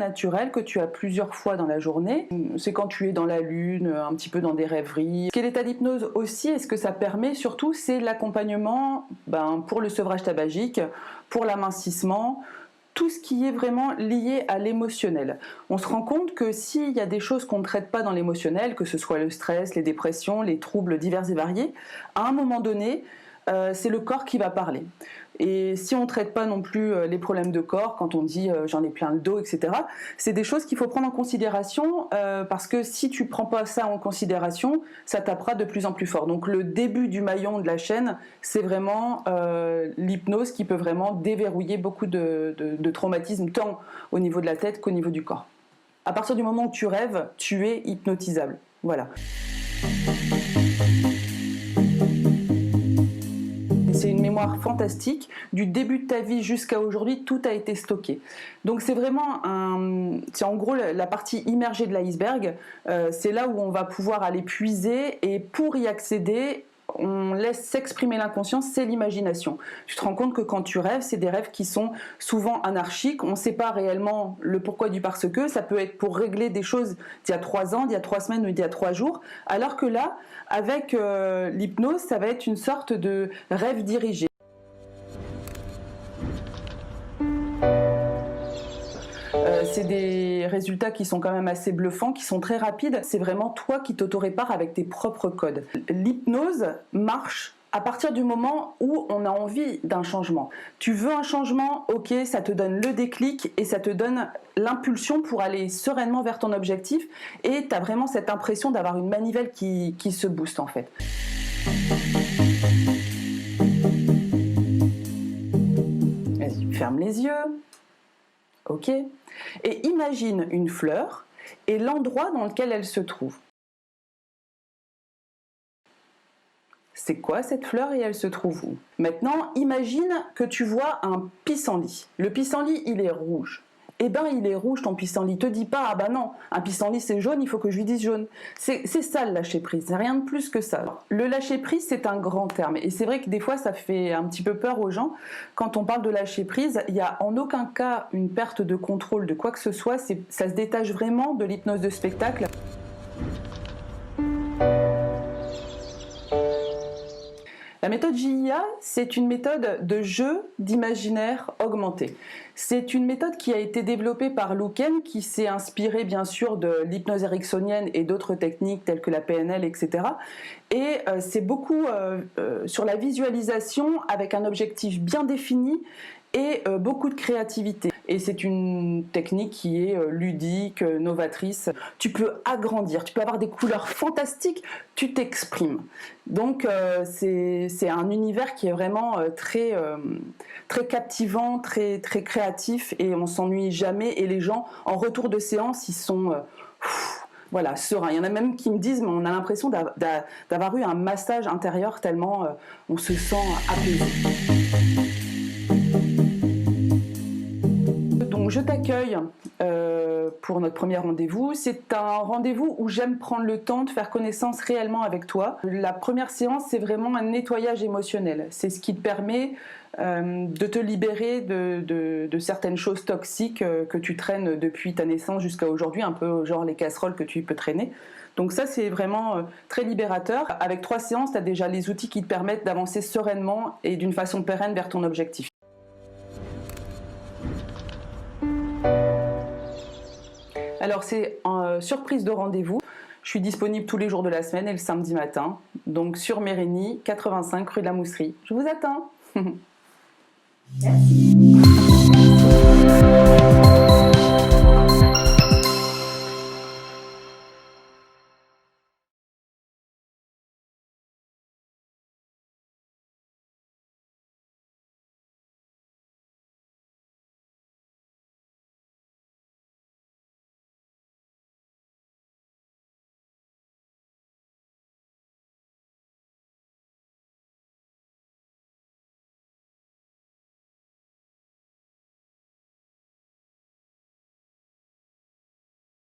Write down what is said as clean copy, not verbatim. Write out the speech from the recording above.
naturel que tu as plusieurs fois dans la journée. C'est quand tu es dans la lune, un petit peu dans des rêveries. Ce qu'est l'état d'hypnose aussi, et ce que ça permet surtout, c'est l'accompagnement pour le sevrage tabagique, pour l'amincissement, tout ce qui est vraiment lié à l'émotionnel. On se rend compte que s'il y a des choses qu'on ne traite pas dans l'émotionnel, que ce soit le stress, les dépressions, les troubles divers et variés, à un moment donné, c'est le corps qui va parler. Et si on ne traite pas non plus les problèmes de corps, quand on dit j'en ai plein le dos, etc., c'est des choses qu'il faut prendre en considération parce que si tu ne prends pas ça en considération, ça tapera de plus en plus fort. Donc le début du maillon de la chaîne, c'est vraiment l'hypnose qui peut vraiment déverrouiller beaucoup de traumatismes, tant au niveau de la tête qu'au niveau du corps. À partir du moment où tu rêves, tu es hypnotisable. Voilà. C'est une mémoire fantastique. Du début de ta vie jusqu'à aujourd'hui, tout a été stocké. Donc c'est vraiment c'est en gros la partie immergée de l'iceberg. C'est là où on va pouvoir aller puiser, et pour y accéder, on laisse s'exprimer l'inconscient, c'est l'imagination. Tu te rends compte que quand tu rêves, c'est des rêves qui sont souvent anarchiques. On ne sait pas réellement le pourquoi du parce que. Ça peut être pour régler des choses d'il y a 3 ans, d'il y a 3 semaines ou d'il y a 3 jours. Alors que là, avec l'hypnose, ça va être une sorte de rêve dirigé. C'est des résultats qui sont quand même assez bluffants, qui sont très rapides. C'est vraiment toi qui t'auto-répares avec tes propres codes. L'hypnose marche à partir du moment où on a envie d'un changement. Tu veux un changement, ok, ça te donne le déclic et ça te donne l'impulsion pour aller sereinement vers ton objectif, et tu as vraiment cette impression d'avoir une manivelle qui se booste en fait. Vas-y, ferme les yeux. Ok. Et imagine une fleur et l'endroit dans lequel elle se trouve. C'est quoi cette fleur et elle se trouve où? Maintenant, imagine que tu vois un pissenlit. Le pissenlit, il est rouge. Eh ben, il est rouge ton pissenlit. Te dis pas, ah ben non, un pissenlit c'est jaune, il faut que je lui dise jaune. C'est ça le lâcher prise, c'est rien de plus que ça. Le lâcher prise, c'est un grand terme. Et c'est vrai que des fois, ça fait un petit peu peur aux gens. Quand on parle de lâcher prise, il n'y a en aucun cas une perte de contrôle de quoi que ce soit. Ça se détache vraiment de l'hypnose de spectacle. La méthode JIA, c'est une méthode de jeu d'imaginaire augmenté. C'est une méthode qui a été développée par Lou Ken, qui s'est inspiré bien sûr de l'hypnose ericksonienne et d'autres techniques telles que la PNL, etc. Et c'est beaucoup sur la visualisation avec un objectif bien défini et beaucoup de créativité. Et c'est une technique qui est ludique, novatrice. Tu peux agrandir, tu peux avoir des couleurs fantastiques, tu t'exprimes. Donc c'est un univers qui est vraiment très captivant, très créatif, et on s'ennuie jamais. Et les gens, en retour de séance, ils sont voilà, sereins. Il y en a même qui me disent, mais on a l'impression d'avoir eu un massage intérieur tellement on se sent apaisé. Donc je t'accueille pour notre premier rendez-vous. C'est un rendez-vous où j'aime prendre le temps de faire connaissance réellement avec toi. La première séance, c'est vraiment un nettoyage émotionnel. C'est ce qui te permet de te libérer de certaines choses toxiques que tu traînes depuis ta naissance jusqu'à aujourd'hui, un peu genre les casseroles que tu peux traîner. Donc ça, c'est vraiment très libérateur. Avec 3 séances, tu as déjà les outils qui te permettent d'avancer sereinement et d'une façon pérenne vers ton objectif. Alors c'est surprise de rendez-vous. Je suis disponible tous les jours de la semaine et le samedi matin. Donc sur Mérény, 85 rue de la Mousserie. Je vous attends. Merci.